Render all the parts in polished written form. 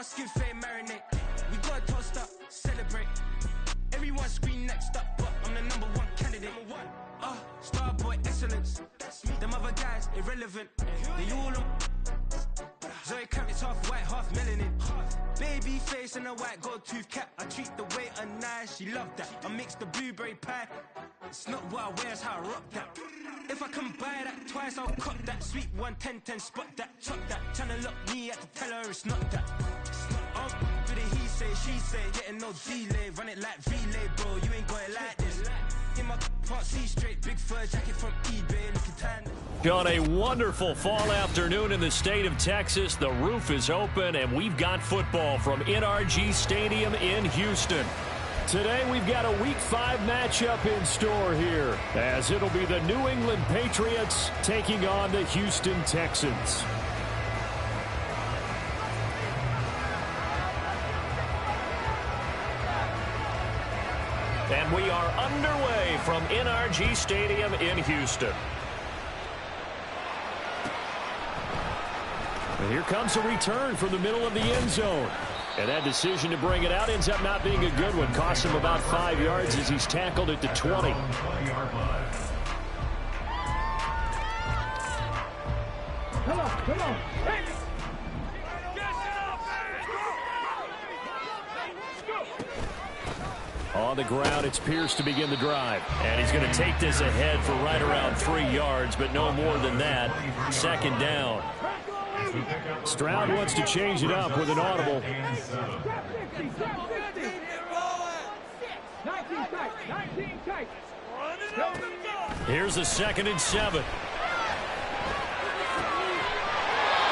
my skin fade marinate. We got toast up, celebrate. Everyone scream next up, but I'm the #1 candidate. Star boy excellence. Them other guys irrelevant. They all on. Zoe Kravitz half white, half melanin. Baby face and a white gold tooth cap. I treat the waiter nice, she love that. I mix the blueberry pie. It's not what I wear, it's how I rock that. If I can buy that twice, I'll cop that. Sweet 110, spot that, chop that. Tryna lock me, I have to tell her it's not that. Do the he say, she say, getting no delay. Run it like relay, bro, you ain't got it like this. In my part C straight, big fur jacket from eBay, looking tan. On a wonderful fall afternoon in the state of Texas, the roof is open and we've got football from NRG Stadium in Houston. Today we've got a Week 5 matchup in store here, as it'll be the New England Patriots taking on the Houston Texans. And we are underway from NRG Stadium in Houston. And here comes a return from the middle of the end zone. And that decision to bring it out ends up not being a good one. Cost him about 5 yards as he's tackled it to 20. Come on. Hey. On the ground, it's Pierce to begin the drive. And he's going to take this ahead for right around 3 yards, but no more than that. Second down. Stroud wants to change it up with an audible. Here's a 2nd and 7.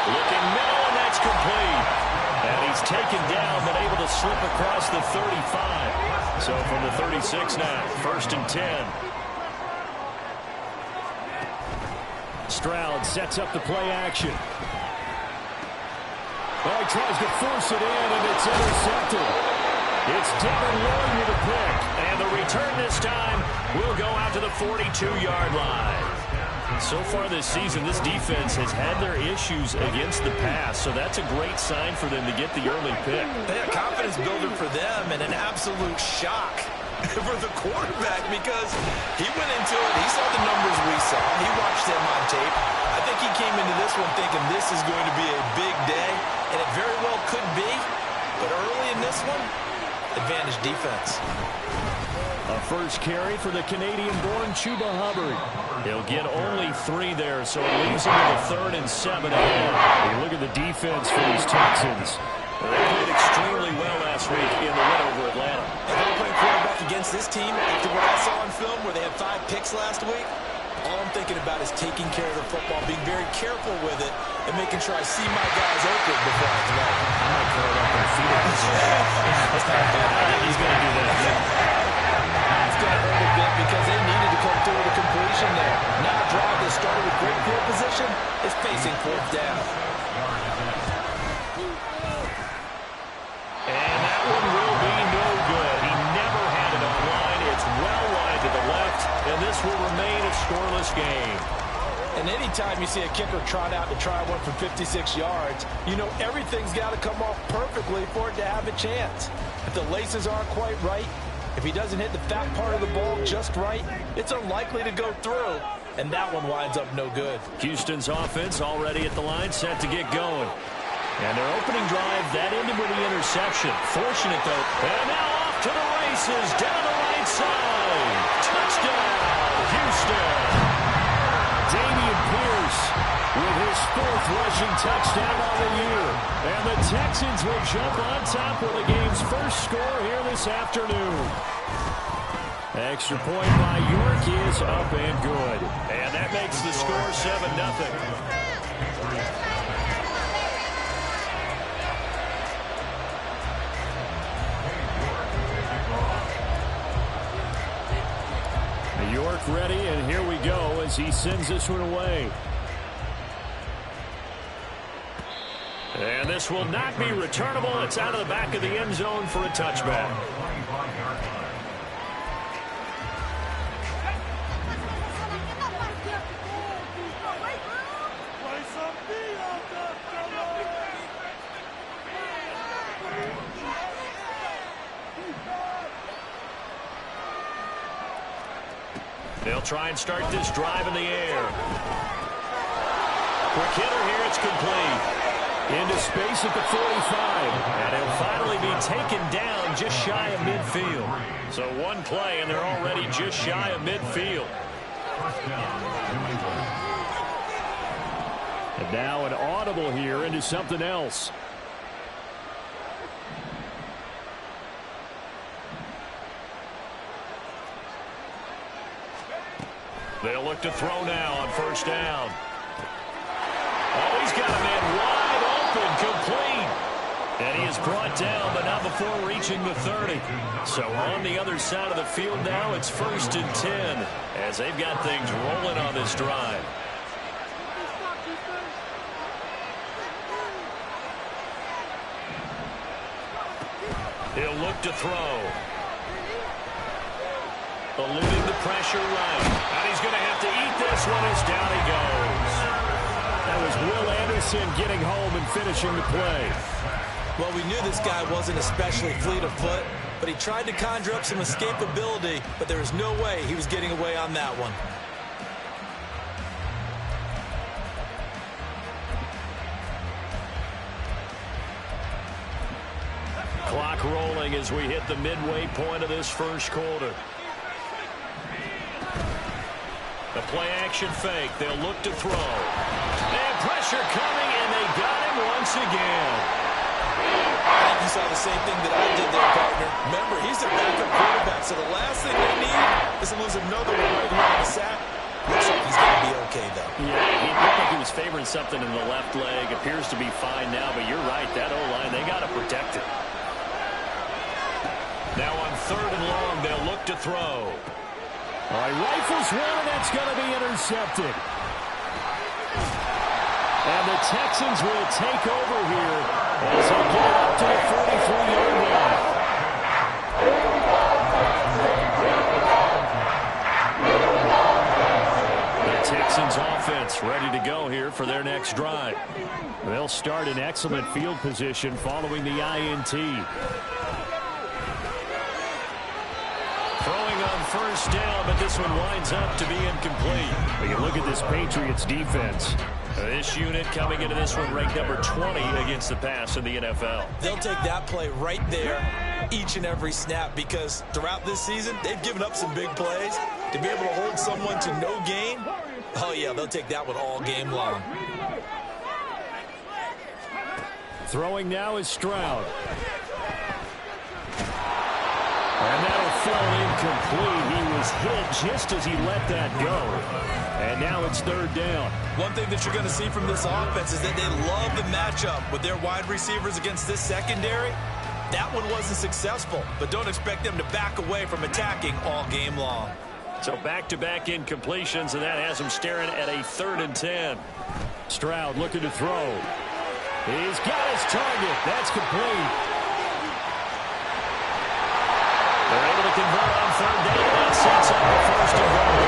Looking middle, and that's complete. And he's taken down, but able to slip across the 35. So from the 36 now, 1st and 10. Stroud sets up the play action. Oh, he tries to force it in, and it's intercepted. It's Devin Lloyd with a pick. And the return this time will go out to the 42-yard line. So far this season, this defense has had their issues against the pass, so that's a great sign for them to get the early pick. Yeah, confidence builder for them and an absolute shock for the quarterback because he went into it. He saw the numbers we saw. He watched them on tape. I think he came into this one thinking this is going to be a big day, and it very well could be. But early in this one, advantage defense. A first carry for the Canadian-born Chuba Hubbard. He'll get only 3 there, so it leaves him with a 3rd and 7 ahead. You look at the defense for these Texans. They played extremely well last week in the win over Atlanta. And they're playing quarterback against this team after what I saw on film where they had 5 picks last week. All I'm thinking about is taking care of the football, being very careful with it, and making sure I see my guys open before I throw. I might throw it up and feed it this way. That's not bad. I think he's going to do that. It's going to hurt a bit because they needed to come through with a completion there. Now a drive that started with great field position is facing 4th down. And that one will be no good. He never had it on line. It's well wide to the left, and this will remain a scoreless game. And anytime you see a kicker trot out to try one from 56 yards, you know everything's got to come off perfectly for it to have a chance. If the laces aren't quite right, if he doesn't hit the fat part of the ball just right, it's unlikely to go through, and that one winds up no good. Houston's offense already at the line, set to get going. And their opening drive, that ended with the interception. Fortunate, though. And now off to the races, down the right side. Touchdown, Houston. Dameon Pierce with his 4th rushing touchdown on the year. And the Texans will jump on top with the game's first score here this afternoon. Extra point by York is up and good. And that makes the score 7-0. York ready, and here we go as he sends this one away. And this will not be returnable. It's out of the back of the end zone for a touchback. They'll try and start this drive in the air. Quick hitter here, it's complete. Into space at the 45. And he'll finally be taken down just shy of midfield. So one play, and they're already just shy of midfield. And now an audible here into something else. They'll look to throw now on first down. Oh, he's got a man wide open, complete. And he is brought down, but not before reaching the 30. So on the other side of the field now, it's 1st and 10 as they've got things rolling on this drive. He'll look to throw. Eluding the pressure right. And he's going to have to eat this one as down he goes. That was Will Anderson getting home and finishing the play. Well, we knew this guy wasn't especially fleet of foot, but he tried to conjure up some escapability, but there was no way he was getting away on that one. Clock rolling as we hit the midway point of this first quarter. The play-action fake. They'll look to throw. And pressure coming, and they got him once again. I think you saw the same thing that I did there, partner. Remember, he's their backup quarterback, so the last thing they need is to lose another one right here on the sack. Looks like he's going to be okay, though. Yeah, he looked like he was favoring something in the left leg. Appears to be fine now, but you're right. That O-line, they got to protect it. Now on 3rd and long, they'll look to throw. All right, rifles one, and that's going to be intercepted. And the Texans will take over here as they get it up to the 43-yard line. The Texans offense ready to go here for their next drive. They'll start in excellent field position following the INT. On first down, but this one winds up to be incomplete. But you look at this Patriots defense. This unit coming into this one ranked number 20 against the pass in the NFL. They'll take that play right there each and every snap because throughout this season, they've given up some big plays. To be able to hold someone to no gain, oh yeah, they'll take that one all game long. Throwing now is Stroud. And that'll fall incomplete. He was hit just as he let that go. And now it's 3rd down. One thing that you're going to see from this offense is that they love the matchup with their wide receivers against this secondary. That one wasn't successful, but don't expect them to back away from attacking all game long. So back-to-back incompletions, and that has him staring at a 3rd and 10. Stroud looking to throw. He's got his target. That's complete. They're able to convert on 3rd down. That sets up the 1st and goal.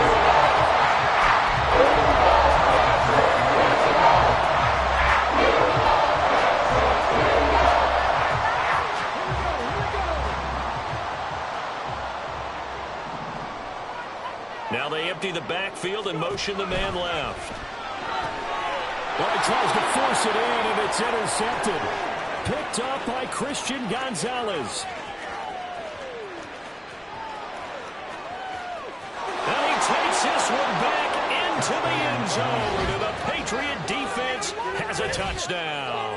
Now they empty the backfield and motion the man left. Well, he tries to force it in, and it's intercepted. Picked up by Christian Gonzalez. Takes this one back into the end zone. And the Patriot defense has a touchdown.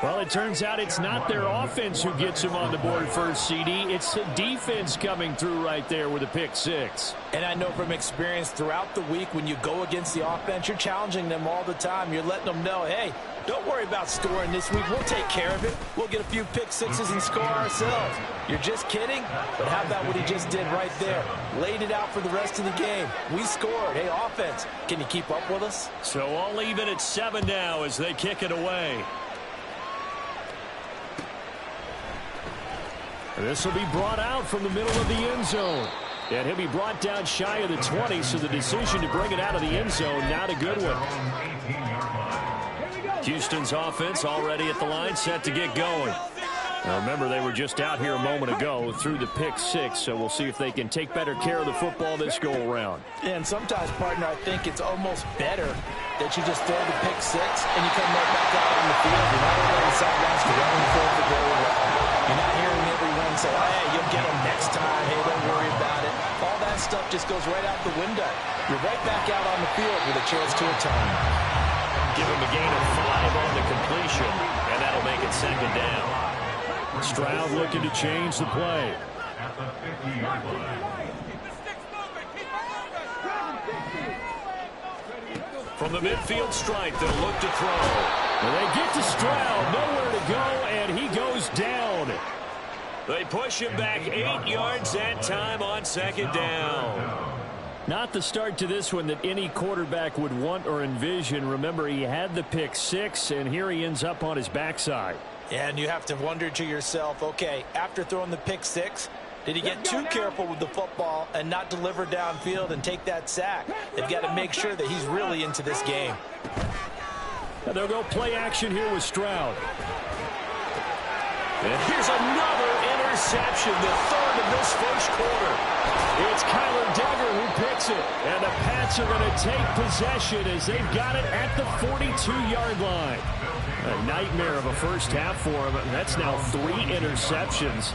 Well, it turns out it's not their offense who gets him on the board first, CD. It's the defense coming through right there with a pick 6. And I know from experience throughout the week when you go against the offense, you're challenging them all the time. You're letting them know, hey, don't worry about scoring this week. We'll take care of it. We'll get a few pick 6s and score ourselves. You're just kidding? But how about what he just did right there? Laid it out for the rest of the game. We scored. Hey, offense, can you keep up with us? So all even at 7 now as they kick it away. This will be brought out from the middle of the end zone. And he'll be brought down shy of the 20, so the decision to bring it out of the end zone, not a good one. Houston's offense already at the line, set to get going. Now remember, they were just out here a moment ago through the pick six, so we'll see if they can take better care of the football this go-around. And sometimes, partner, I think it's almost better that you just throw the pick six and you come right back out on the field. You're not on the sidelines to run the field for very well. You're not hearing everyone say, oh, hey, you'll get them next time. Hey, don't worry about it. All that stuff just goes right out the window. You're right back out on the field with a chance to atone. Give him a gain of 5 on the completion, and that'll make it second down. Stroud looking to change the play. From the midfield stripe, they'll look to throw. And they get to Stroud, nowhere to go, and he goes down. They push him back 8 yards that time on second down. Not the start to this one that any quarterback would want or envision. Remember, he had the pick six, and here he ends up on his backside. And you have to wonder to yourself, okay, after throwing the pick six, did he get too careful with the football and not deliver downfield and take that sack? They've got to make sure that he's really into this game. And they'll go play action here with Stroud. And here's another interception, the third of this first quarter. It's Kyler Duggar who picks it. And the Pats are going to take possession as they've got it at the 42-yard line. A nightmare of a first half for him. That's now 3 interceptions.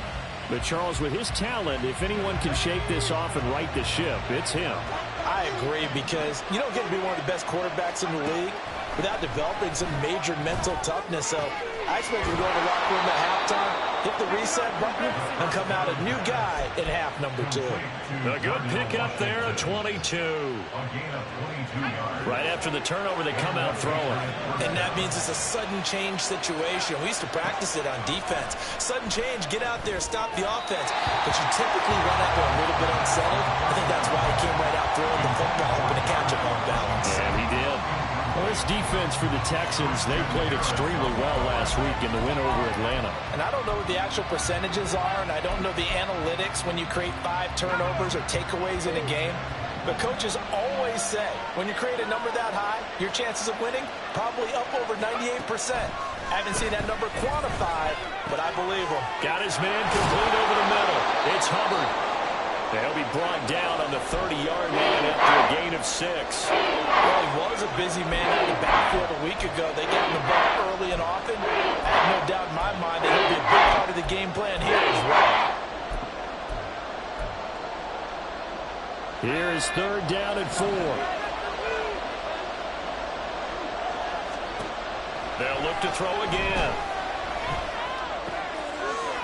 But, Charles, with his talent, if anyone can shake this off and right the ship, it's him. I agree, because you don't get to be one of the best quarterbacks in the league without developing some major mental toughness. So I expect him to go to the locker room at halftime, hit the reset button, and come out a new guy in half number 2. A good pickup there, a 22. Right after the turnover, they come out throwing. And that means it's a sudden change situation. We used to practice it on defense. Sudden change, get out there, stop the offense. But you typically run out there a little bit unsettled. I think that's why he came right out throwing the football, hoping to catch him off balance. And he did. Well, this defense for the Texans, they played extremely well last week in the win over Atlanta. And I don't know what the actual percentages are, and I don't know the analytics when you create 5 turnovers or takeaways in a game. But coaches always say, when you create a number that high, your chances of winning probably up over 98%. I haven't seen that number quantified, but I believe him. Got his man complete over the middle. It's Hubbard. They'll be brought down on the 30-yard line after a gain of 6. Well, he was a busy man out of the backfield a week ago. They got him the ball early and often. I have no doubt in my mind that he'll be a big part of the game plan here as well. Here is 3rd down and 4. They'll look to throw again.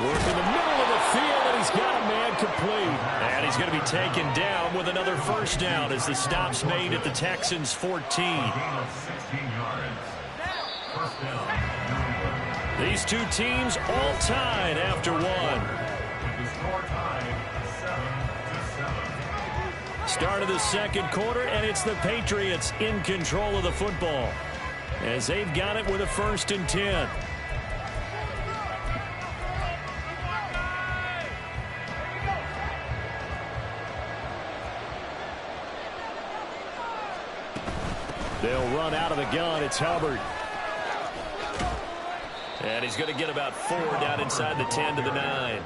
Work in the middle of the field, and he's got a man complete. And he's going to be taken down with another first down as the stop's made at the Texans' 14. These two teams all tied after 1. Start of the second quarter, and it's the Patriots in control of the football as they've got it with a 1st and 10. They'll run out of the gun. It's Hubbard. And he's going to get about 4 down inside the 10 to the 9.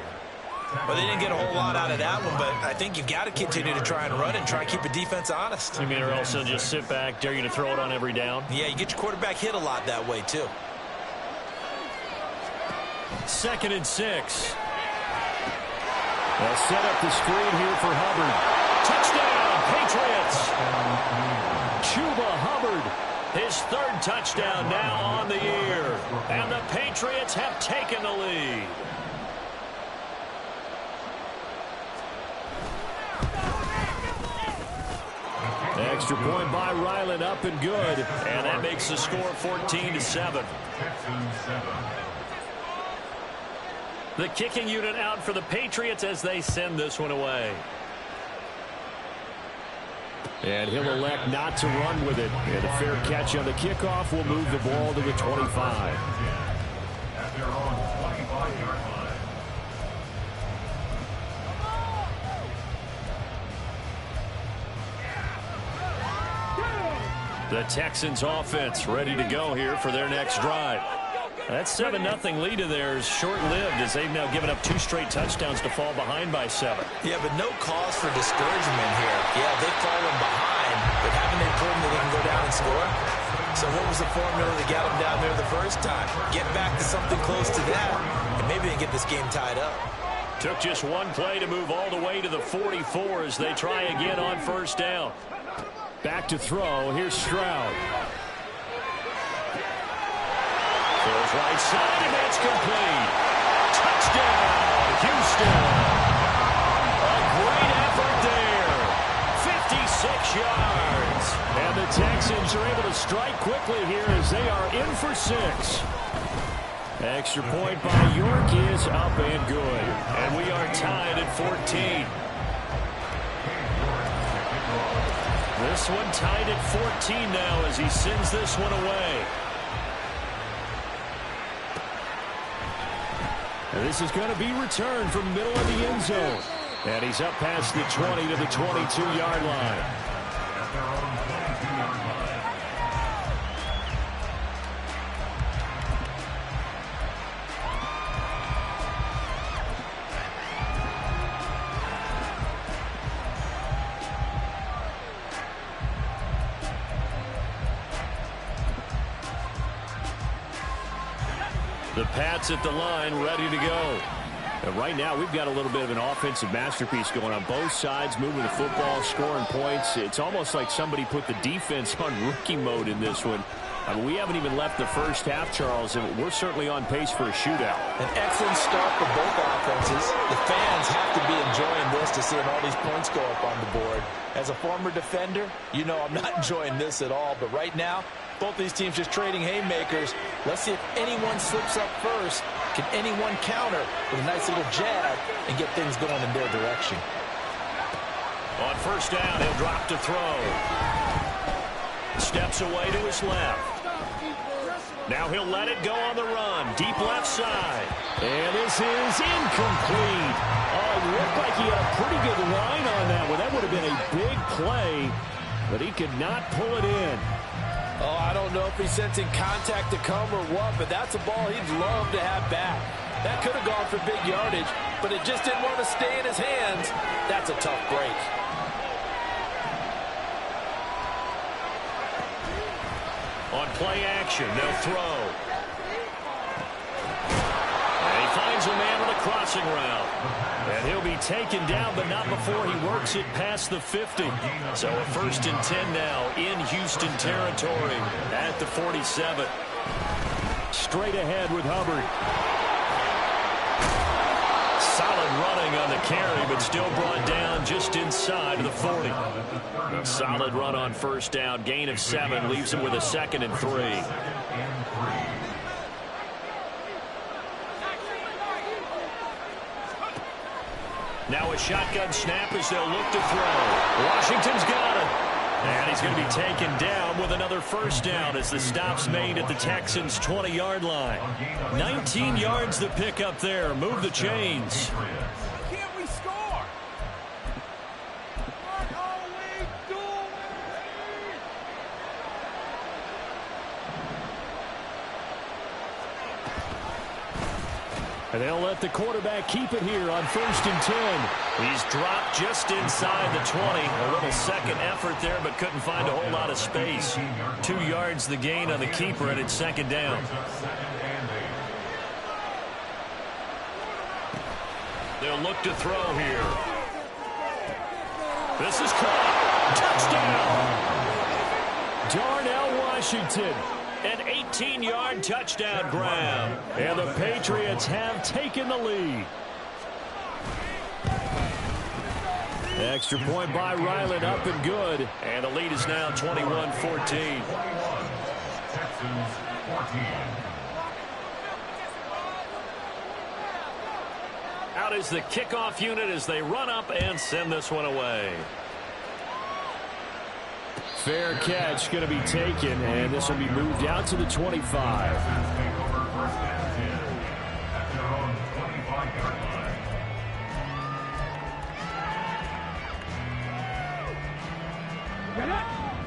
Well, they didn't get a whole lot out of that one, but I think you've got to continue to try and run and try and keep the defense honest. You mean, or else they'll just sit back, dare you to throw it on every down? Yeah, you get your quarterback hit a lot that way, too. 2nd and 6. They'll set up the screen here for Hubbard. Touchdown, Patriots! Chuba Hubbard. His 3rd touchdown now on the year. And the Patriots have taken the lead. Extra point by Ryland, up and good. And that makes the score 14-7. The kicking unit out for the Patriots as they send this one away. And he'll elect not to run with it. And a fair catch on the kickoff will move the ball to the 25. The Texans offense ready to go here for their next drive. That 7-0 lead of theirs short-lived as they've now given up 2 straight touchdowns to fall behind by 7. Yeah, but no cause for discouragement here. Yeah, they've fallen behind, but haven't they proven that they can go down and score? So what was the formula that got them down there the first time? Get back to something close to that, and maybe they can get this game tied up. Took just one play to move all the way to the 44 as they try again on first down. Back to throw. Here's Stroud. Throws right side, and that's complete. Touchdown, Houston. A great effort there. 56 yards. And the Texans are able to strike quickly here as they are in for 6. Extra point by York is up and good. And we are tied at 14. This one tied at 14 now as he sends this one away. And this is going to be returned from the middle of the end zone. And he's up past the 20 to the 22-yard line. The Pats at the line, ready to go. And right now, we've got a little bit of an offensive masterpiece going on both sides, moving the football, scoring points. It's almost like somebody put the defense on rookie mode in this one. I mean, we haven't even left the first half, Charles, and we're certainly on pace for a shootout. An excellent start for both offenses. The fans have to be enjoying this to seeing all these points go up on the board. As a former defender, you know I'm not enjoying this at all. But right now, both these teams just trading haymakers. Let's see if anyone slips up first. Can anyone counter with a nice little jab and get things going in their direction? On first down, he'll drop to throw. Steps away to his left. Now he'll let it go on the run. Deep left side. And this is incomplete. Oh, it looked like he had a pretty good line on that one. That would have been a big play, but he could not pull it in. Oh, I don't know if he's sensing contact to come or what, but that's a ball he'd love to have back. That could have gone for big yardage, but it just didn't want to stay in his hands. That's a tough break. On play action, they'll throw. And he finds a man on the crossing route. And he'll be taken down, but not before he works it past the 50. So a 1st and 10 now in Houston territory at the 47. Straight ahead with Hubbard. Solid running on the carry, but still brought down just inside of the 40. A solid run on first down. Gain of 7 leaves him with a 2nd and 3. Now a shotgun snap as they'll look to throw. Washington's got it. And he's going to be taken down with another first down as the stop's made at the Texans' 20-yard line. 19 yards to pick up there. Move the chains. Can't we score? What are we doing? And they'll let the quarterback keep it here on 1st and 10. He's dropped just inside the 20. A little second effort there, but couldn't find a whole lot of space. 2 yards the gain on the keeper, and it's 2nd down. They'll look to throw here. This is caught. Touchdown. Darnell Washington. An 18-yard touchdown grab. And the Patriots have taken the lead. Extra point by Ryland, up and good. And the lead is now 21-14. Out is the kickoff unit as they run up and send this one away. Fair catch going to be taken, and this will be moved out to the 25.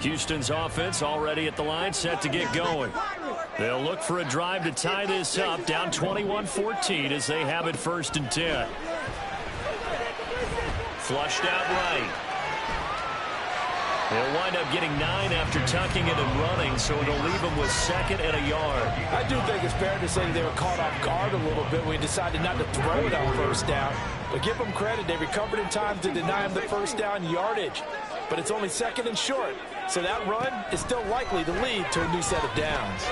Houston's offense already at the line, set to get going. They'll look for a drive to tie this up, down 21-14 as they have it 1st and 10. Flushed out right. They'll wind up getting 9 after tucking it and running, so it'll leave them with 2nd and a yard. I do think it's fair to say they were caught off guard a little bit when he decided not to throw it on 1st down. But give them credit, they recovered in time to deny him the 1st down yardage. But it's only 2nd and short, so that run is still likely to lead to a new set of downs.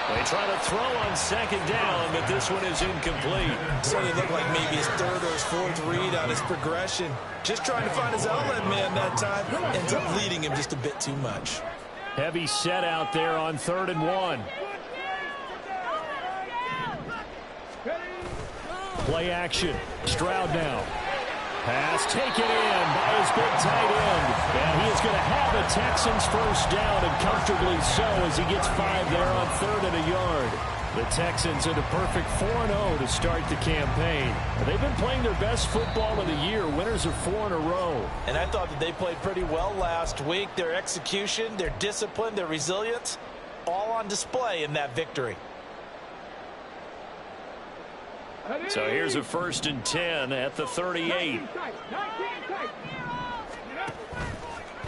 They try to throw on 2nd down, but this one is incomplete. So it looked like maybe his 3rd or his 4th read on his progression. Just trying to find his outlet man that time. Ends up leading him just a bit too much. Heavy set out there on 3rd and 1. Play action. Stroud now. Pass taken in by his big tight end. And he is going to have the Texans 1st down, and comfortably so, as he gets 5 there on 3rd and a yard. The Texans are the perfect 4-0 to start the campaign. They've been playing their best football of the year. Winners are 4 in a row. And I thought that they played pretty well last week. Their execution, their discipline, their resilience, all on display in that victory. So here's a 1st and 10 at the 38.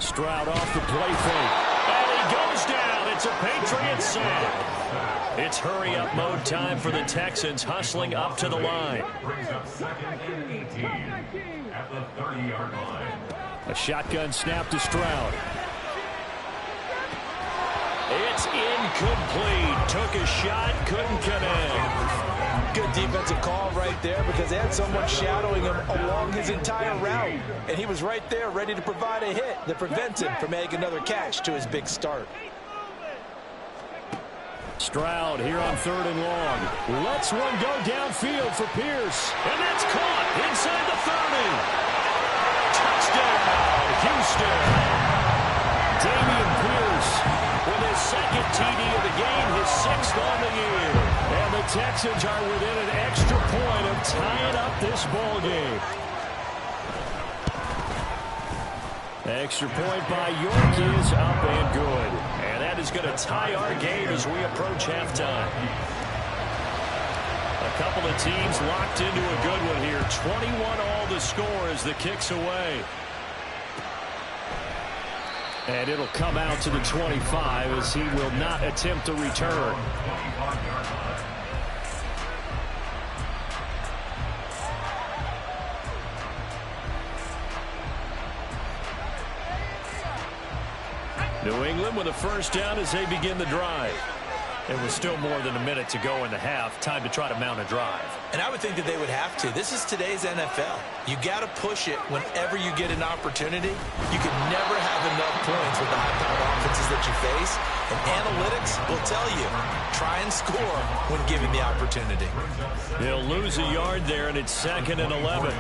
Stroud off the play fake. And he goes down. It's a Patriot sack. It's hurry-up mode time for the Texans, hustling up to the line. A shotgun snap to Stroud. It's incomplete. Took a shot, couldn't connect. Good defensive call right there because they had someone shadowing him along his entire route. And he was right there ready to provide a hit that prevents him from making another catch to his big start. Stroud here on 3rd and long. Lets one go downfield for Pierce. And that's caught inside the 30. Touchdown, Houston. Dameon Pierce with his 2nd TD of the game, his 6th on the year. And the Texans are within an extra point of tying up this ball game. Extra point by York is up and good. And that is going to tie our game as we approach halftime. A couple of teams locked into a good one here. 21-all the score as the kick's away. And it'll come out to the 25 as he will not attempt a return. New England with a 1st down as they begin the drive. It was still more than a minute to go in the half. Time to try to mount a drive. And I would think that they would have to. This is today's NFL. You got to push it whenever you get an opportunity. You can never have enough points with the high-powered offenses that you face. And analytics will tell you, try and score when given the opportunity. They'll lose a yard there, and it's 2nd and 11.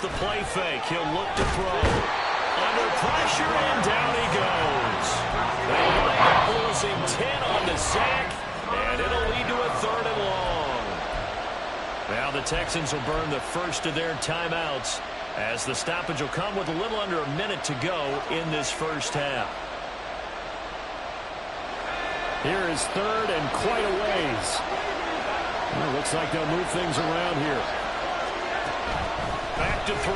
The play fake. He'll look to throw. Under pressure, and down he goes. They wind up losing 10 on the sack, and it'll lead to a 3rd and long. Now the Texans will burn the first of their timeouts as the stoppage will come with a little under a minute to go in this 1st half. Here is 3rd and quite a ways. Well, looks like they'll move things around here. Back to throw.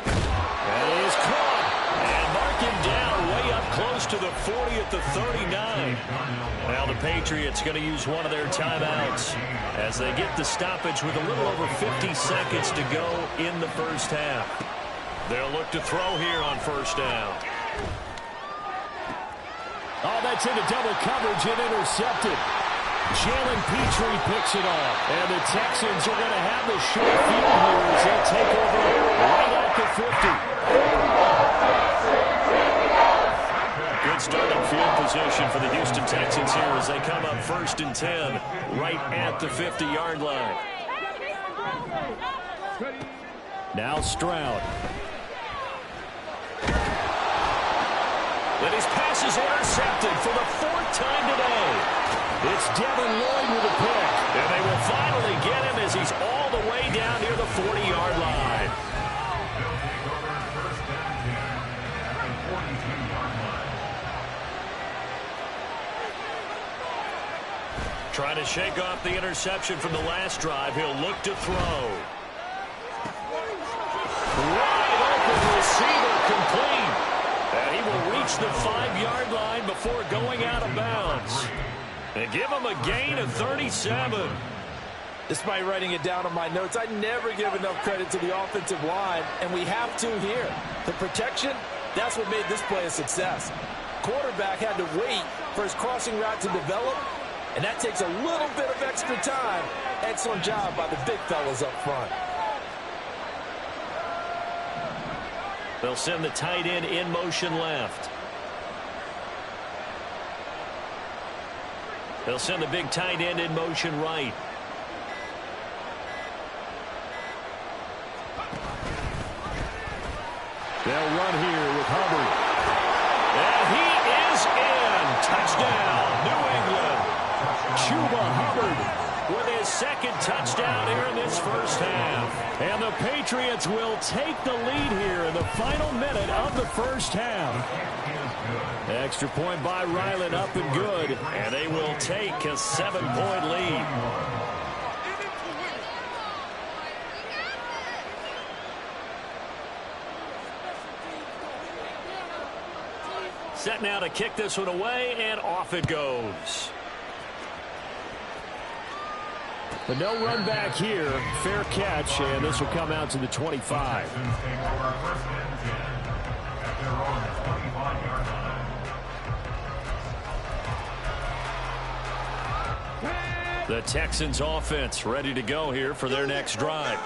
That is caught. And mark him down way up close to the 40 at the 39. Now the Patriots going to use one of their timeouts as they get the stoppage with a little over 50 seconds to go in the 1st half. They'll look to throw here on 1st down. Oh, that's into double coverage and intercepted. Jalen Petrie picks it off. And the Texans are going to have the short field here as they take over right at the 50. Good starting field position for the Houston Texans here as they come up 1st and 10 right at the 50-yard line. Now Stroud. And his pass is intercepted for the 4th time today. It's Devin Lloyd with a pick. And they will finally get him as he's all the way down near the 40-yard line. Trying to shake off the interception from the last drive. He'll look to throw. Wide open receiver complete. And he will reach the 5-yard line before going out of bounds. And give him a gain of 37. Despite writing it down on my notes, I never give enough credit to the offensive line, and we have to here. The protection, that's what made this play a success. Quarterback had to wait for his crossing route to develop, and that takes a little bit of extra time. Excellent job by the big fellas up front. They'll send the tight end in motion left. They'll send the big tight end in motion right. They'll run here with Hubbard. And he is in. Touchdown, New England. Chuba Hubbard with his 2nd touchdown here in this first half. And the Patriots will take the lead here in the final minute of the first half. Extra point by Ryland, up and good. And they will take a 7-point lead. Set now to kick this one away, and off it goes. But no run back here. Fair catch, and this will come out to the 25. The Texans offense ready to go here for their next drive.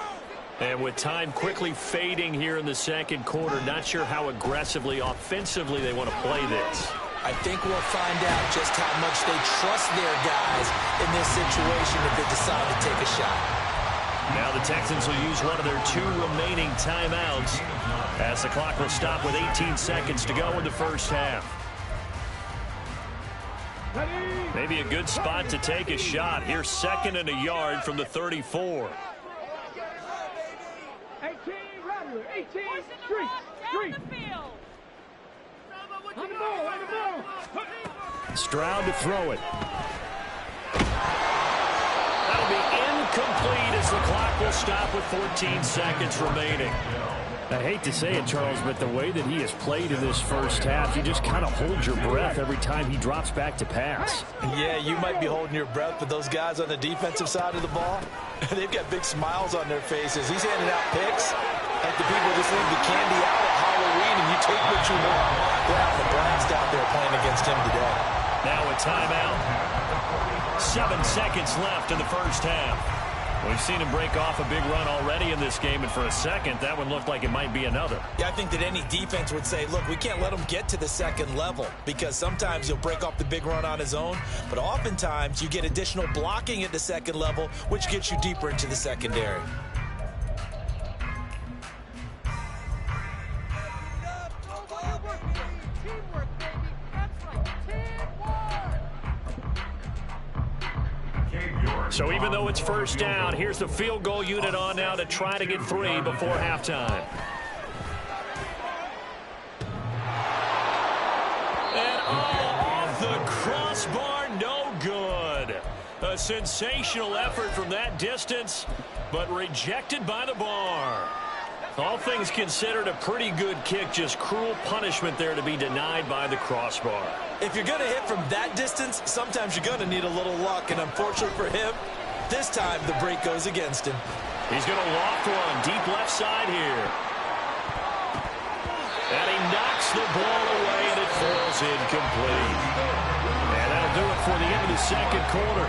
And with time quickly fading here in the 2nd quarter, not sure how aggressively, offensively they want to play this. I think we'll find out just how much they trust their guys in this situation if they decide to take a shot. Now the Texans will use one of their 2 remaining timeouts as the clock will stop with 18 seconds to go in the first half. Maybe a good spot to take a shot. Here's 2nd and a yard from the 34. 18, street. On the ball. Stroud to throw it. That'll be incomplete as the clock will stop with 14 seconds remaining. I hate to say it, Charles, but the way that he has played in this first half, you just kind of hold your breath every time he drops back to pass. Yeah, you might be holding your breath, but those guys on the defensive side of the ball, they've got big smiles on their faces. He's handing out picks like the people just leave the candy out at Halloween and you take what you want. They're having a blast out there playing against him today. Now a timeout. 7 seconds left in the first half. We've seen him break off a big run already in this game, and for a second, that one looked like it might be another. Yeah, I think that any defense would say, look, we can't let him get to the 2nd level because sometimes he'll break off the big run on his own, but oftentimes you get additional blocking at the 2nd level, which gets you deeper into the secondary. So even though it's first down, here's the field goal unit on now to try to get 3 before halftime. And off the crossbar, no good. A sensational effort from that distance, but rejected by the bar. All things considered, a pretty good kick, just cruel punishment there to be denied by the crossbar. If you're going to hit from that distance, sometimes you're going to need a little luck, and unfortunately for him, this time the break goes against him. He's going to loft one deep left side here. And he knocks the ball away, and it falls incomplete. And that'll do it for the end of the 2nd quarter.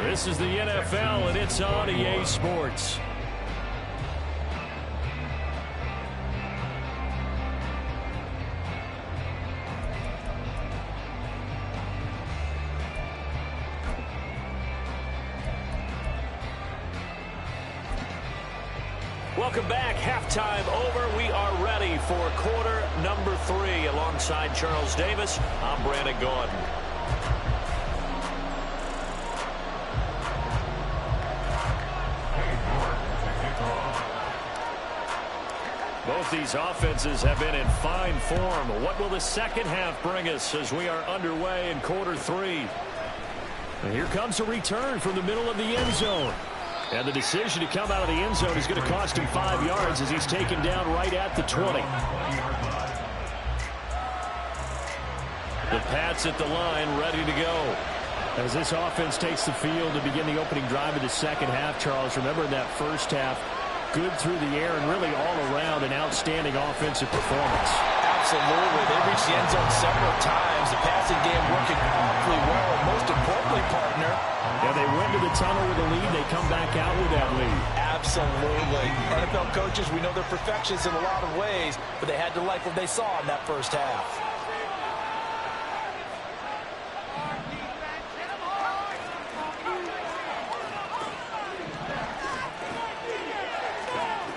This is the NFL, and it's on EA Sports. Welcome back. Halftime over. We are ready for quarter number 3. Alongside Charles Davis, I'm Brandon Gordon. Both these offenses have been in fine form. What will the second half bring us as we are underway in quarter 3? And here comes a return from the middle of the end zone. And the decision to come out of the end zone is going to cost him 5 yards as he's taken down right at the 20. The Pats at the line, ready to go. As this offense takes the field to begin the opening drive of the second half, Charles, remember in that first half, good through the air and really all around an outstanding offensive performance. Absolutely. They reached the end zone several times. The passing game working awfully well. And most importantly, partner, yeah, they went to the tunnel with a lead. They come back out with that lead. Absolutely. NFL coaches, we know they're perfectionists in a lot of ways, but they had to like what they saw in that first half.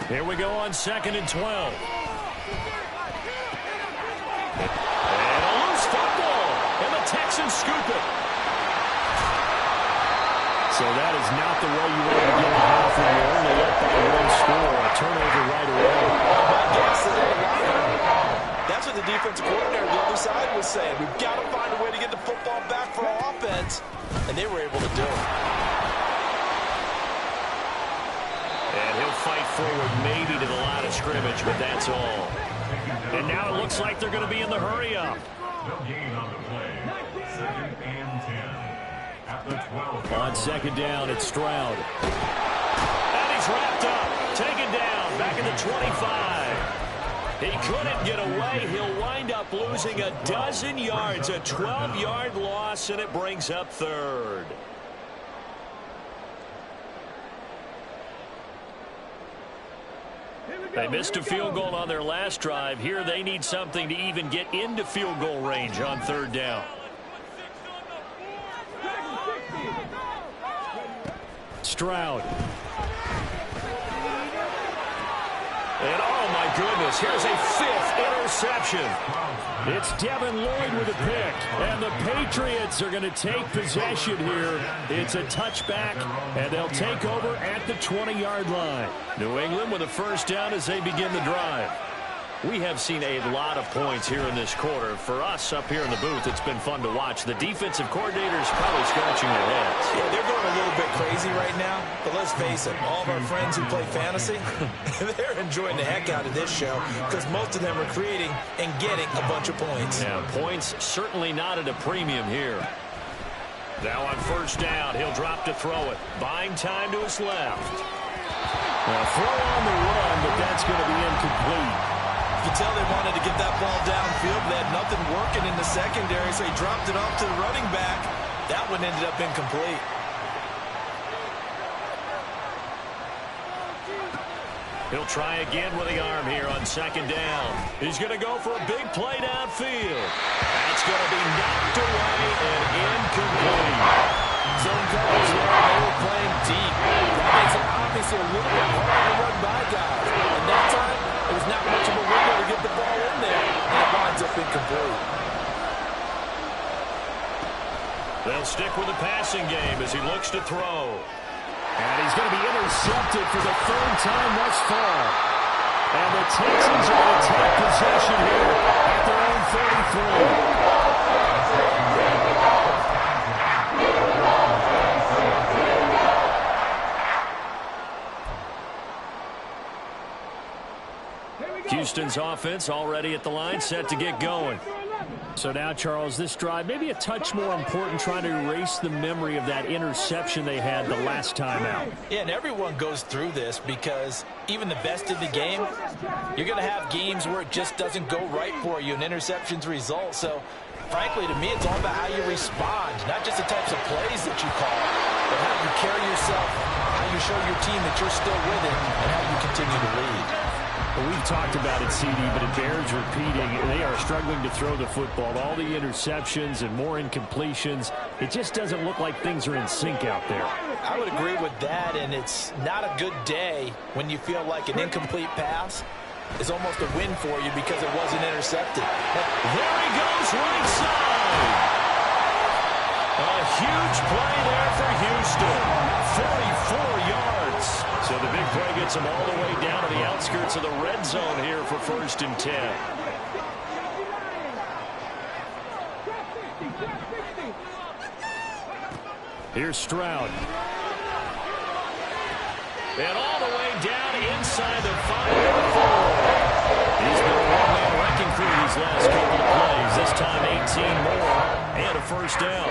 Here we go on 2nd and 12. And a loose football. And the Texans scoop it. So that is not the way you want to get a half when you only let that one score. A turnover right away. My guess is that's what the defensive coordinator on the other side was saying. We've got to find a way to get the football back for our offense. And they were able to do it. And he'll fight forward maybe to the line of scrimmage, but that's all. And now it looks like they're going to be in the hurry-up. On 2nd down, it's Stroud. And he's wrapped up. Taken down. Back at the 25. He couldn't get away. He'll wind up losing a dozen yards. A 12-yard loss, and it brings up 3rd. They missed a field goal on their last drive. Here they need something to even get into field goal range on 3rd down. Stroud. And oh my goodness, here's a 5th interception. It's Devin Lloyd with a pick. And the Patriots are going to take possession here. It's a touchback, and they'll take over at the 20-yard line. New England with a 1st down as they begin the drive. We have seen a lot of points here in this quarter. For us up here in the booth, it's been fun to watch. The defensive coordinators probably scratching their heads. Yeah, they're going a little bit crazy right now. But let's face it, all of our friends who play fantasy, they're enjoying the heck out of this show because most of them are creating and getting a bunch of points. Yeah, points certainly not at a premium here. Now on 1st down, he'll drop to throw it. Buying time to his left. Now throw on the run, but that's going to be incomplete. You can tell they wanted to get that ball downfield. They had nothing working in the secondary, so he dropped it off to the running back. That one ended up incomplete. He'll try again with the arm here on 2nd down. He's going to go for a big play downfield. That's going to be knocked away and incomplete. Zone coverage there, they were playing deep. That makes it obviously a little bit harder to run by guys. And that time, there was not much of a window to get the ball in there, and it winds up incomplete. They'll stick with the passing game as he looks to throw. And he's going to be intercepted for the 3rd time thus far. And the Texans are going to take possession here at their own 33. Houston's offense already at the line, set to get going. So now, Charles, this drive maybe a touch more important, trying to erase the memory of that interception they had the last time out. Yeah, and everyone goes through this because even the best in the game, you're going to have games where it just doesn't go right for you, and interceptions result. So, frankly, to me, it's all about how you respond, not just the types of plays that you call, but how you carry yourself, how you show your team that you're still with it, and how you continue to lead. Well, we've talked about it, CD, but it bears repeating. They are struggling to throw the football. All the interceptions and more incompletions. It just doesn't look like things are in sync out there. I would agree with that, and it's not a good day when you feel like an incomplete pass is almost a win for you because it wasn't intercepted. There he goes, right side. A huge play there for Houston. 44 yards. So the big play gets them all the way down to the outskirts of the red zone here for 1st and 10. Here's Stroud. And all the way down inside the 5-yard line. He's been a one-man wrecking crew these last couple of plays. This time 18 more and a 1st down.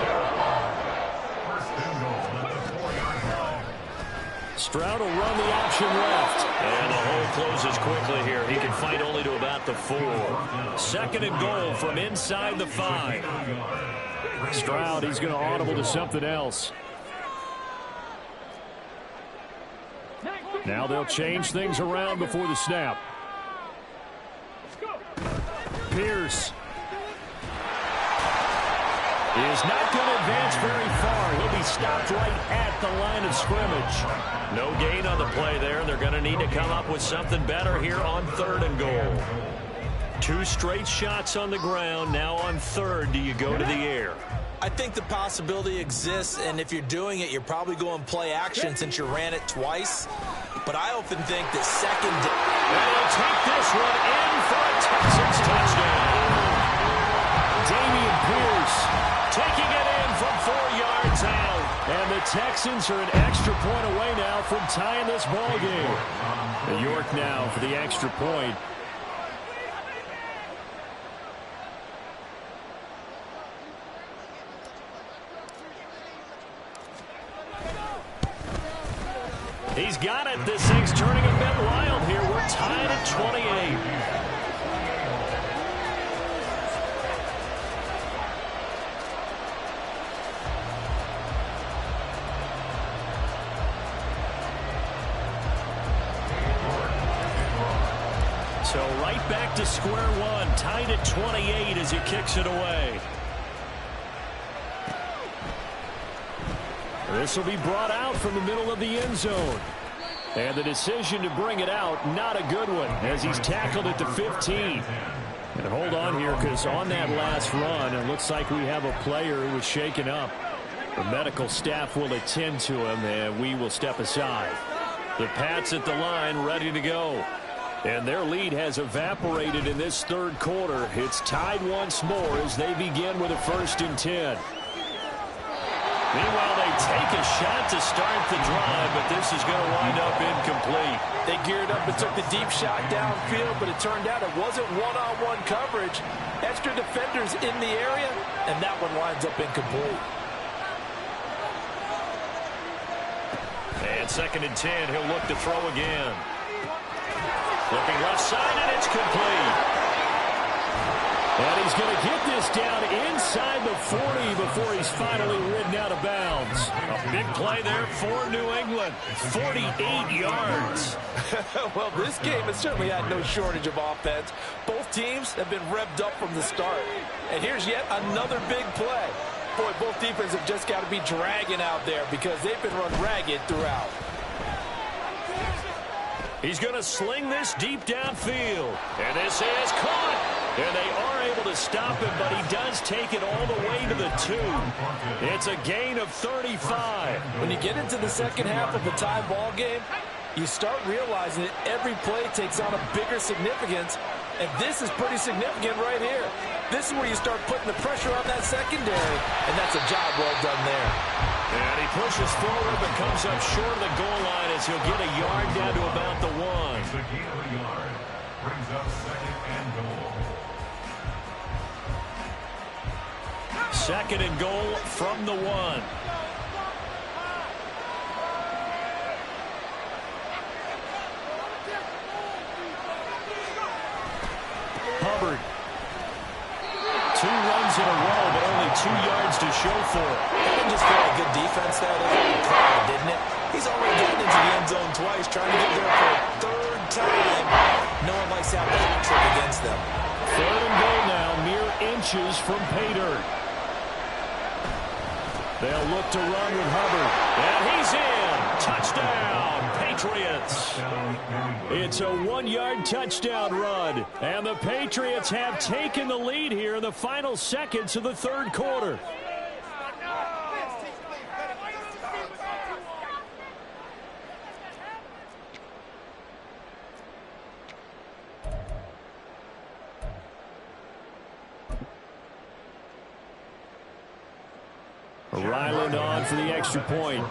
Stroud will run the option left. And the hole closes quickly here. He can fight only to about the 4. 2nd and goal from inside the 5. Stroud, he's going to audible to something else. Now they'll change things around before the snap. Pierce is not going to advance very far. He'll be stopped right at the line of scrimmage. No gain on the play there. They're going to need to come up with something better here on 3rd and goal. 2 straight shots on the ground. Now on 3rd, do you go to the air? I think the possibility exists, and if you're doing it, you're probably going play action since you ran it twice. But I often think that 2nd... And they'll take this one in for a Texans touchdown. Dameon Pierce Taking it in from 4 yards out. And the Texans are an extra point away now from tying this ball game. York now for the extra point. He's got it. This thing's turning a bit wild here. We're tied at 28. So right back to square one, tied at 28 as he kicks it away. This will be brought out from the middle of the end zone. And the decision to bring it out, not a good one, as he's tackled at the 15. And hold on here, because on that last run, it looks like we have a player who was shaken up. The medical staff will attend to him, and we will step aside. The Pats at the line, ready to go. And their lead has evaporated in this 3rd quarter. It's tied once more as they begin with a 1st and 10. Meanwhile, they take a shot to start the drive, but this is going to wind up incomplete. They geared up and took the deep shot downfield, but it turned out it wasn't one-on-one coverage. Extra defenders in the area, and that one winds up incomplete. And 2nd and 10, he'll look to throw again. Looking left side, and it's complete. And he's going to get this down inside the 40 before he's finally ridden out of bounds. A big play there for New England. 48 yards. Well, this game has certainly had no shortage of offense. Both teams have been revved up from the start. And here's yet another big play. Boy, both defenses have just got to be dragging out there because they've been run ragged throughout. He's going to sling this deep downfield. And this is caught. And they are able to stop him, but he does take it all the way to the 2. It's a gain of 35. When you get into the second half of a tie ball game, you start realizing that every play takes on a bigger significance, and this is pretty significant right here. This is where you start putting the pressure on that secondary, and that's a job well done there. And he pushes forward but comes up short of the goal line as he'll get a yard down to about the 1. Brings up 2nd and goal. 2nd and goal from the 1. Hubbard. 2 runs in a row, but only 2 yards to show for it. It just felt like good defense there. Didn't it? He's already gotten into the end zone twice, trying to get there for a 3rd time. No one likes having a hat trick against them. 3rd and goal now, mere inches from pay dirt. They'll look to run with Hubbard. And he's in. Touchdown, Patriots. It's a 1-yard touchdown run. And the Patriots have taken the lead here in the final seconds of the third quarter. Ryland on for the extra point.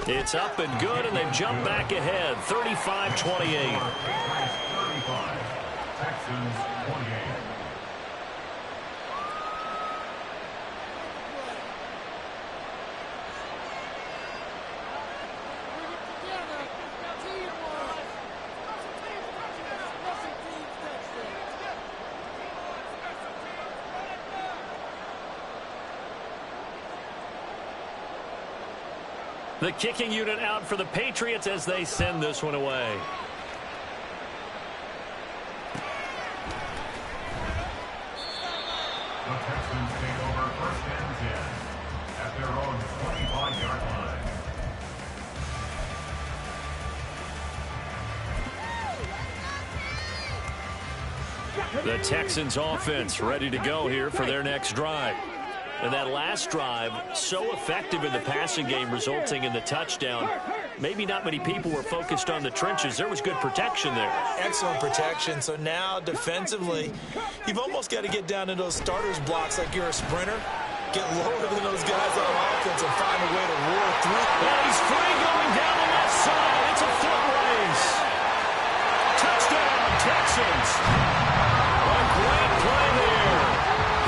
It's up and good, and they've jumped back ahead, 35-28. Texans 28. The kicking unit out for the Patriots as they send this one away. The Texans take over first and 10 at their own 25-yard line. The Texans offense ready to go here for their next drive. And that last drive, so effective in the passing game, resulting in the touchdown. Maybe not many people were focused on the trenches. There was good protection there. Excellent protection. So now defensively, you've almost got to get down to those starters blocks like you're a sprinter. Get lower than those guys on offense and find a way to roar through. And he's free going down the left side. It's a foot race. Touchdown, Texans. A great play there.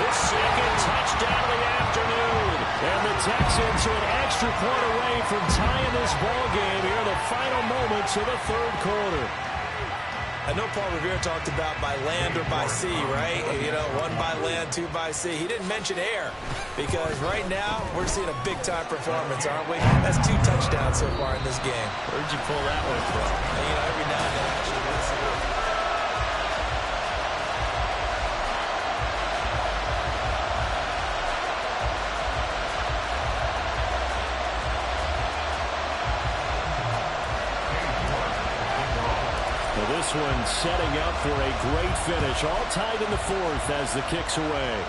His second touchdown of the afternoon. And the Texans are an extra point away from tying this ball game here in the final moments of the third quarter. I know Paul Revere talked about by land or by sea, right? You know, one by land, two by sea. He didn't mention air because right now we're seeing a big-time performance, aren't we? That's 2 touchdowns so far in this game. Where'd you pull that one from? And, you know, every now and then actually we'll see it. This one setting up for a great finish. All tied in the fourth as the kick's away.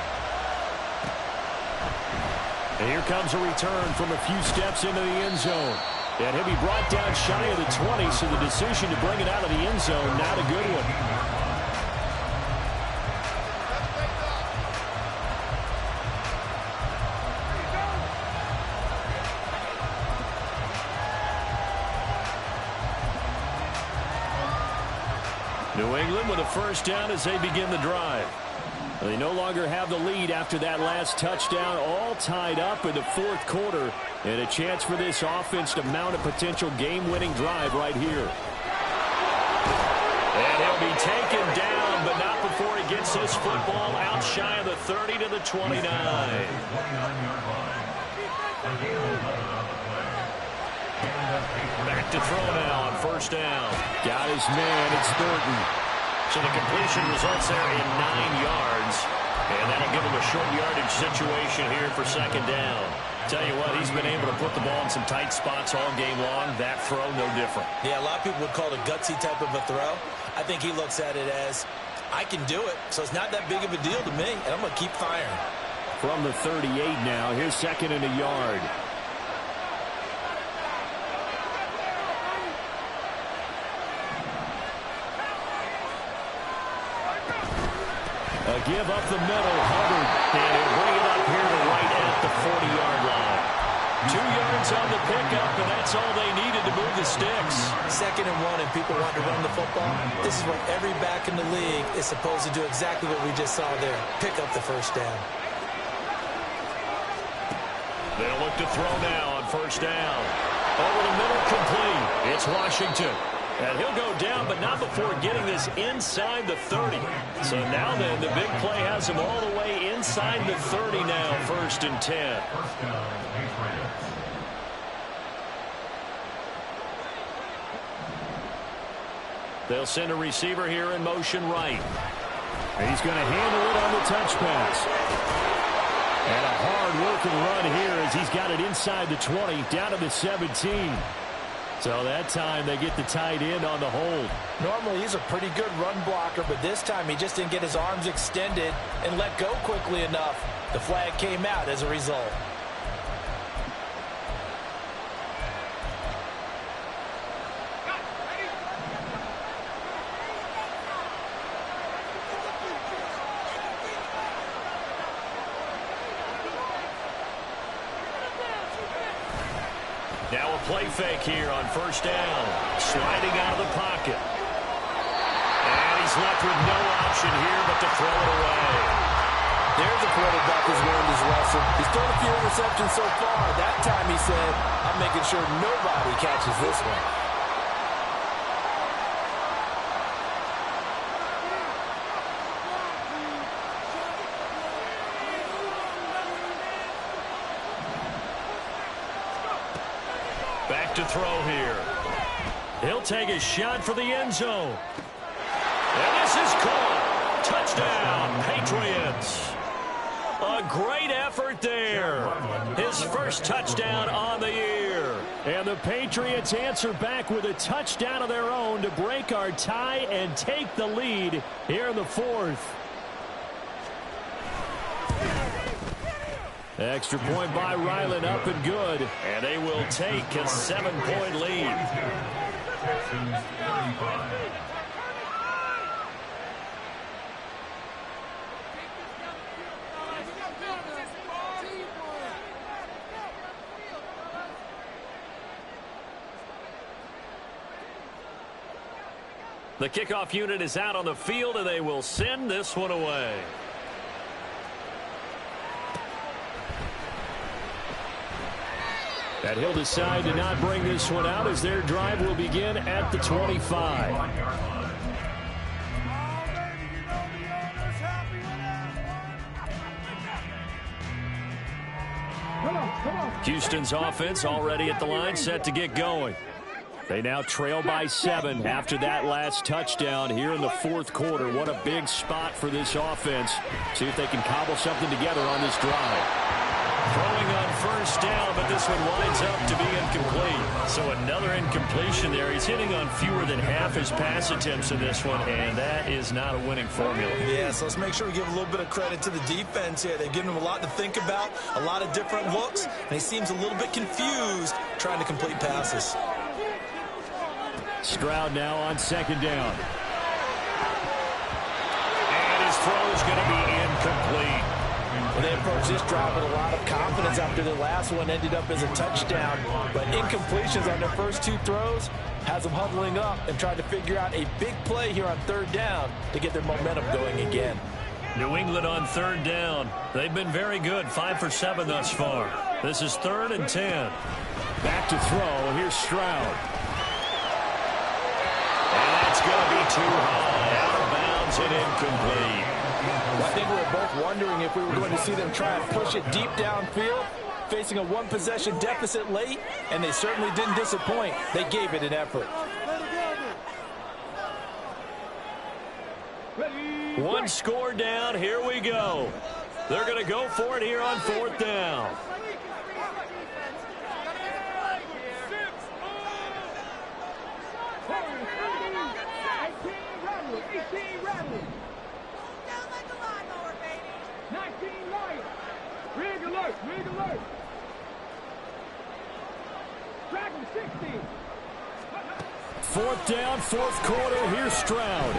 And here comes a return from a few steps into the end zone. And he'll be brought down shy of the 20, so the decision to bring it out of the end zone, not a good one. New England with a first down as they begin the drive. They no longer have the lead after that last touchdown, all tied up in the fourth quarter, and a chance for this offense to mount a potential game-winning drive right here. And he'll be taken down, but not before he gets this football out shy of the 30 to the 29. Back to throw now on first down. Got his man. It's Thornton. So the completion results there in 9 yards. And that'll give him a short yardage situation here for second down. Tell you what, he's been able to put the ball in some tight spots all game long. That throw, no different. Yeah, a lot of people would call it a gutsy type of a throw. I think he looks at it as, I can do it, so it's not that big of a deal to me, and I'm going to keep firing. From the 38 now, here's second and a yard. A give up the middle, Hubbard. And he'll bring it up here to right at the 40-yard line. 2 yards on the pickup, and that's all they needed to move the sticks. Second and 1, and people want to run the football. This is what every back in the league is supposed to do, exactly what we just saw there. Pick up the first down. They'll look to throw now on first down. Over the middle, complete. It's Washington. And he'll go down, but not before getting this inside the 30. So now then, the big play has him all the way inside the 30 now, first and 10. First down, Patriots. They'll send a receiver here in motion right. And he's going to handle it on the touch pass. And a hard-working run here as he's got it inside the 20, down to the 17. So that time they get the tight end on the hold. Normally he's a pretty good run blocker, but this time he just didn't get his arms extended and let go quickly enough. The flag came out as a result. Now a play fake here on first down. Sliding out of the pocket. And he's left with no option here but to throw it away. There's a quarterback who's learned his lesson. He's thrown a few interceptions so far. That time he said, I'm making sure nobody catches this one. Back to throw here. He'll take a shot for the end zone. And this is caught. Touchdown, Patriots. A great effort there. His first touchdown on the year. And the Patriots answer back with a touchdown of their own to break our tie and take the lead here in the fourth. Extra point by Ryland, up and good. And they will take a 7-point lead. Texans 35. The kickoff unit is out on the field, and they will send this one away. And he'll decide to not bring this one out as their drive will begin at the 25. Houston's offense already at the line, set to get going. They now trail by 7 after that last touchdown here in the fourth quarter. What a big spot for this offense. See if they can cobble something together on this drive. Throwing on first down, but this one winds up to be incomplete. So another incompletion there. He's hitting on fewer than half his pass attempts in this one, and that is not a winning formula. Yeah, so let's make sure we give a little bit of credit to the defense here. They've given him a lot to think about, a lot of different looks, and he seems a little bit confused trying to complete passes. Stroud now on second down. And his throw is going to be incomplete. Well, they approached this drive with a lot of confidence after the last one ended up as a touchdown. But incompletions on their first 2 throws has them huddling up and trying to figure out a big play here on third down to get their momentum going again. New England on third down. They've been very good, 5 for 7 thus far. This is 3rd and 10. Back to throw. Here's Stroud. And that's going to be too high. Out of bounds and incomplete. I think we were both wondering if we were going to see them try and push it deep downfield, facing a 1-possession deficit late, and they certainly didn't disappoint. They gave it an effort. One score down. Here we go. They're going to go for it here on 4th down. Rig alert! Dragon 60! 4th down, 4th quarter. Here's Stroud.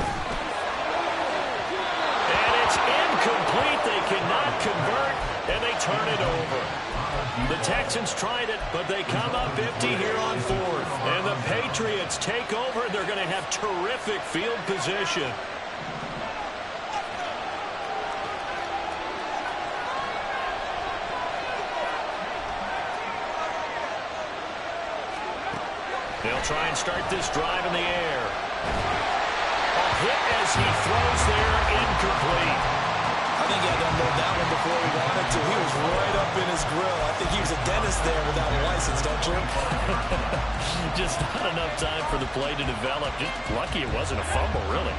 And it's incomplete. They cannot convert, and they turn it over. The Texans tried it, but they come up empty here on 4th. And the Patriots take over. They're going to have terrific field position. They'll try and start this drive in the air. A hit as he throws there, incomplete. I think he had to unload that one before he wanted to. He was right up in his grill. I think think he was a dentist there without a license, don't you? Just not enough time for the play to develop. Just lucky it wasn't a fumble, really.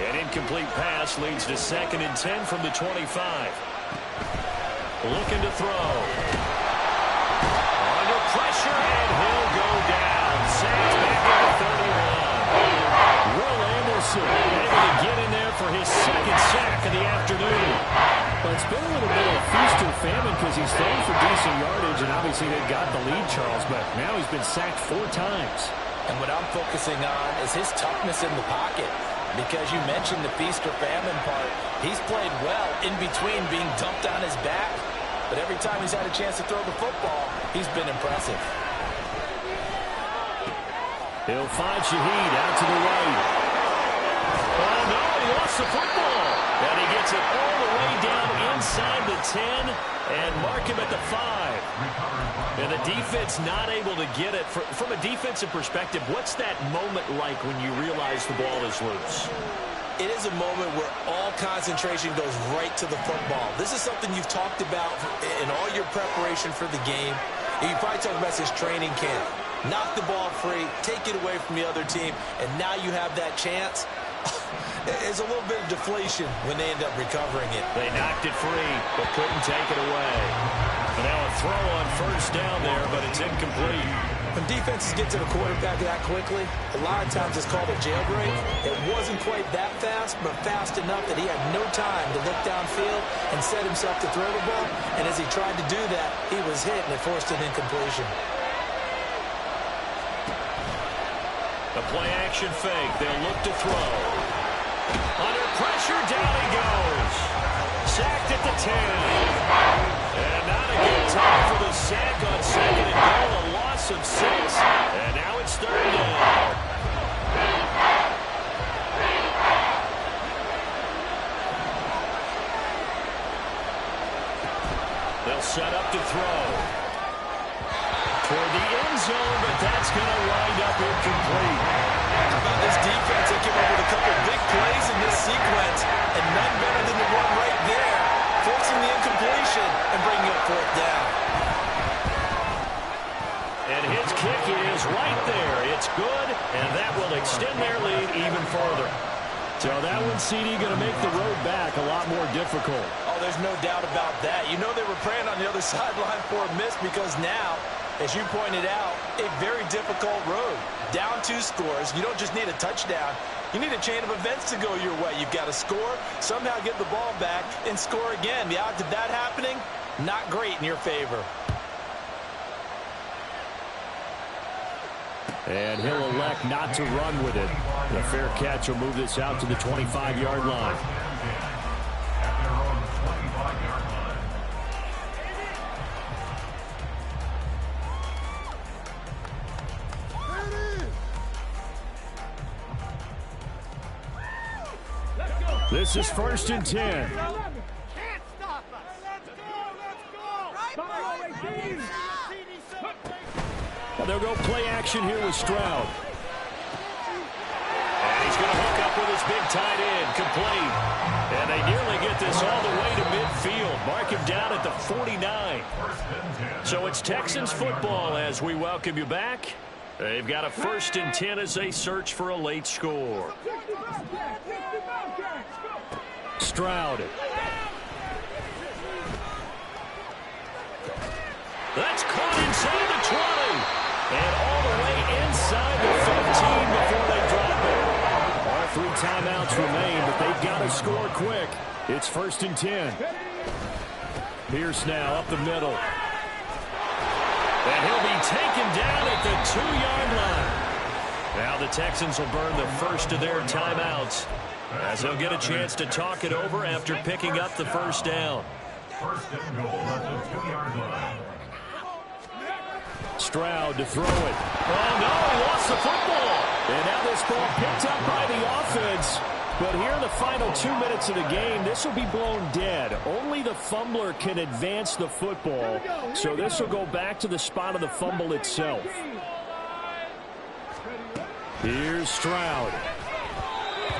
An incomplete pass leads to 2nd and 10 from the 25. Looking to throw. Under pressure, and he'll go down. Sacked back at the 31. Will Anderson able to get in there for his 2nd sack of the afternoon. But it's been a little bit of a feast or famine because he's thrown for decent yardage, and obviously they've got the lead, Charles, but now he's been sacked 4 times. And what I'm focusing on is his toughness in the pocket. Because you mentioned the feast or famine part. He's played well in between being dumped on his back. But every time he's had a chance to throw the football, he's been impressive. He'll find Shaheed out to the right. Oh, no, he lost the football. And he gets it all the way down inside the 10 and mark him at the 5. And the defense not able to get it. From a defensive perspective, what's that moment like when you realize the ball is loose? It is a moment where all concentration goes right to the football. This is something you've talked about in all your preparation for the game. You probably talked about since training camp. Knock the ball free, take it away from the other team, and now you have that chance. There's a little bit of deflation when they end up recovering it. They knocked it free, but couldn't take it away. And now a throw on 1st down there, but it's incomplete. When defenses get to the quarterback that quickly, a lot of times it's called a jailbreak. It wasn't quite that fast, but fast enough that he had no time to look downfield and set himself to throw the ball. And as he tried to do that, he was hit, and it forced an incompletion. The play-action fake. They'll look to throw. Under pressure, down he goes. Sacked at the 10. And not a good time for the sack on 2nd and goal. A loss of 6. And now it's 3rd down. They'll set up to throw. Toward the end zone, but that's going to wind up incomplete. How about this defense? They came up with a couple big plays in this sequence, and none better than the one right there, forcing the incompletion and bringing up 4th down. And his kick is right there. It's good, and that will extend their lead even further. So that one, CD, going to make the road back a lot more difficult. Oh, there's no doubt about that. You know they were praying on the other sideline for a miss because now, as you pointed out, a very difficult road. Down 2 scores. You don't just need a touchdown. You need a chain of events to go your way. You've got to score, somehow get the ball back, and score again. The odds of that happening, not great in your favor. And he'll elect not to run with it. The fair catch will move this out to the 25-yard line. At their own 25-yard line. This is 1st and 10. Can't stop us. Let's go. Well, they'll go play action here with Stroud. And he's going to hook up with his big tight end, complete. And they nearly get this all the way to midfield. Mark him down at the 49. So it's Texans football as we welcome you back. They've got a 1st and 10 as they search for a late score. Stroud. That's caught inside the 20. And all the way inside the 15 before they drop it. Our 3 timeouts remain, but they've got to score quick. It's 1st and 10. Pierce now up the middle. And he'll be taken down at the 2-yard line. Now the Texans will burn the first of their timeouts as they'll get a chance to talk it over after picking up the 1st down. 1st and goal at the 2-yard line. Stroud to throw it. Oh, no, he lost the football. And now this ball picked up by the offense. But here in the final 2 minutes of the game, this will be blown dead. Only the fumbler can advance the football. So this will go back to the spot of the fumble itself. Here's Stroud.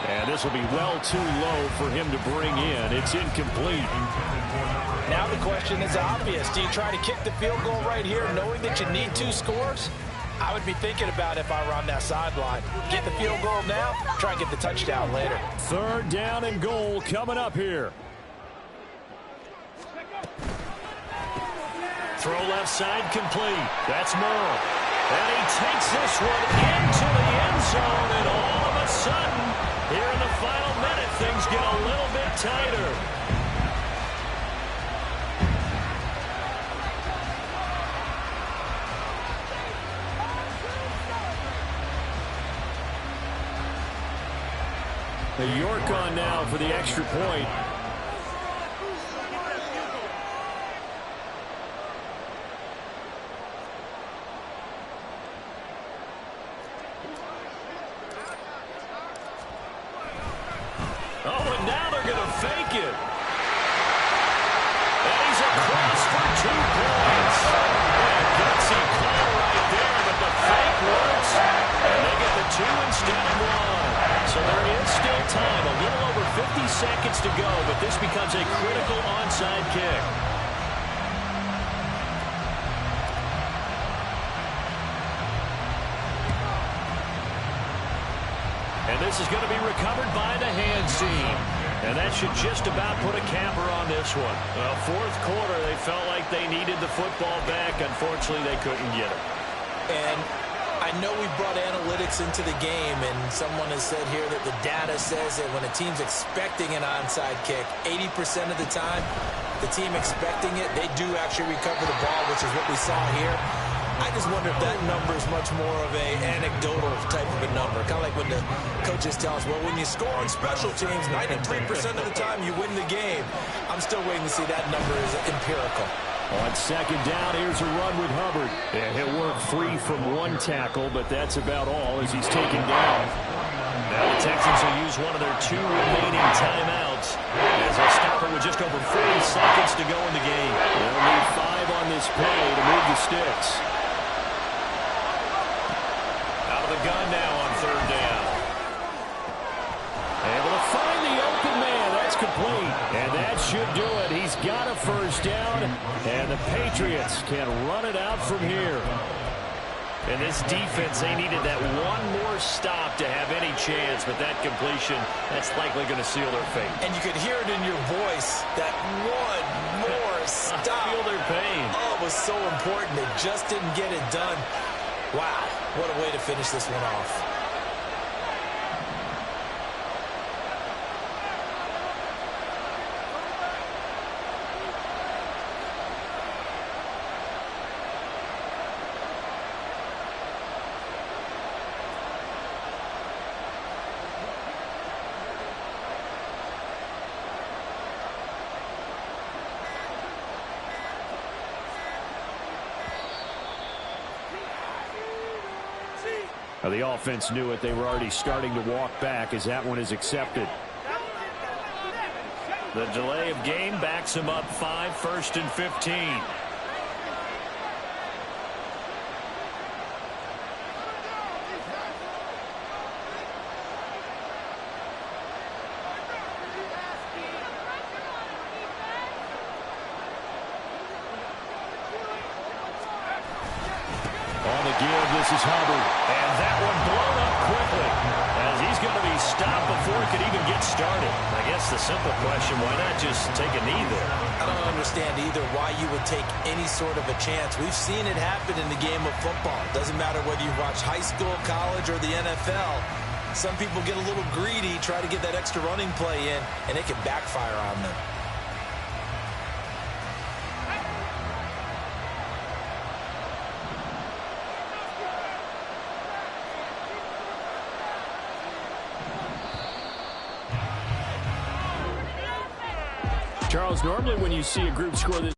And this will be well too low for him to bring in. It's incomplete. Now the question is obvious. Do you try to kick the field goal right here knowing that you need 2 scores? I would be thinking about if I were on that sideline. Get the field goal now, try and get the touchdown later. 3rd down and goal coming up here. Throw left side complete. That's Moore. And he takes this one into the end zone, and all of a sudden, here in the final minute, things get a little bit tighter. York on now for the extra point. Oh, and now they're going to fake it. And he's across for 2 points. And gutsy call right there, but the fake works. And they get the 2 instead of 1. So there is still time, a little over 50 seconds to go, but this becomes a critical onside kick. And this is going to be recovered by the hands team. And that should just about put a capper on this one. Well, 4th quarter, they felt like they needed the football back. Unfortunately, they couldn't get it. And I know we brought analytics into the game, and someone has said here that the data says that when a team's expecting an onside kick, 80% of the time, the team expecting it, they do actually recover the ball, which is what we saw here. I just wonder if that number is much more of a anecdotal type of a number. Kind of like when the coaches tell us, well, when you score on special teams, 93% of the time you win the game. I'm still waiting to see that number is empirical. On 2nd down, here's a run with Hubbard. And he'll work free from 1 tackle, but that's about all as he's taken down. Now the Texans will use one of their 2 remaining timeouts as they'll stop it with just over 40 seconds to go in the game. They'll need 5 on this play to move the sticks. Out of the gun now on 3rd down. Able to find the open man. That's complete. And that should do it. He's got a 1st down. And the Patriots can run it out from here. And this defense, they needed that one more stop to have any chance. But that completion, that's likely going to seal their fate. And you could hear it in your voice, that one more stop. I feel their pain. Oh, it was so important. They just didn't get it done. Wow, what a way to finish this one off. Now the offense knew it. They were already starting to walk back as that one is accepted. The delay of game backs him up 5, 1st and 15. On the give, this is Hubbard. And that one blown up quickly as he's going to be stopped before it could even get started. I guess the simple question, why not just take a knee there? I don't understand either why you would take any sort of a chance. We've seen it happen in the game of football. Doesn't matter whether you watch high school, college, or the NFL. Some people get a little greedy, try to get that extra running play in, and it can backfire on them. Charles, normally when you see a group score this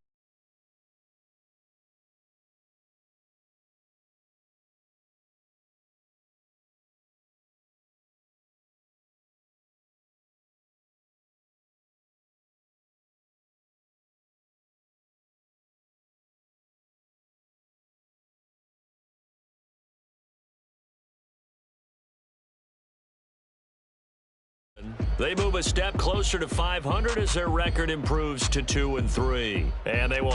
They move a step closer to 500 as their record improves to 2-3. And they will